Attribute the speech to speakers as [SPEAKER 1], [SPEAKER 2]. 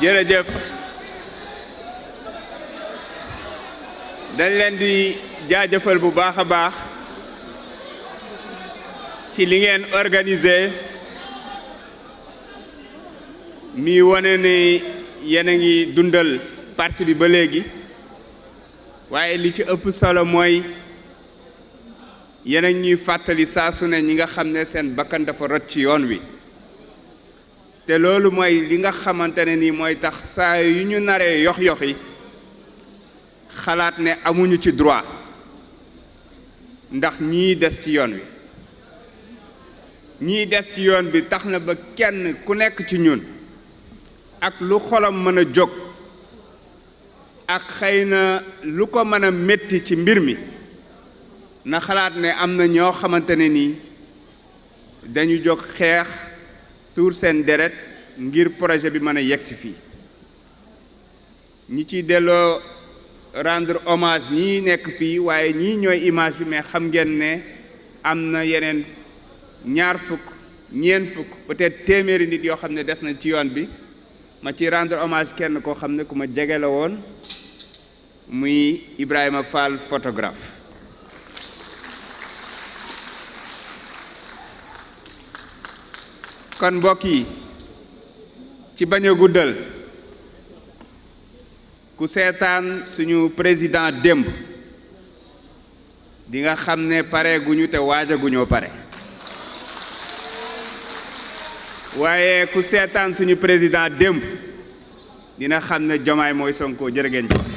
[SPEAKER 1] jërëjëf dañ leen di jaajëfal bu baax a baax ci li ngeen organisé mi wane ni yéen a ngi dundal parti bi ba léegi waaye li ci ëpp solo mooy yéen a ñuy fàttali saa su ne ñi nga xam ne seen bakkan dafa rot ci yoon wi te loolu mooy li nga xamante ne nii mooy tax saa yu ñu naree yox-yox yi xalaat ne amuñu ci droit ndax ñii des ci yoon wi ñii des ci yoon bi tax na ba kenn ku nekk ci ñun ak lu xolam mën a jóg ak xëy na lu ko mën a métti ci mbir mi na xalaat ne am na ñoo xamante ne nii dañu jóg xeex tuur seen deret ngir projet bi mën a yegsi fii ñi ciy delloo rendre hommage ñii nekk fii waaye ñii ñooy image bi mais xam ngeen ne am na yeneen ñaar fukk ñeent fukk peut-être téeméeri nit yoo xam ne des na ci yoon bi ma ci rendre hommage kenn koo xam ne ku ma jege la woon muy Ibrahima Fall photographe kon mbokk yi ci bañ a guddal ku seetaan suñu président démb di nga xam ne pare guñu te waajaguñoo pare waaye ku seetaan suñu président démb dina xam ne Diomaye mooy Sonko jërë ngeen jëf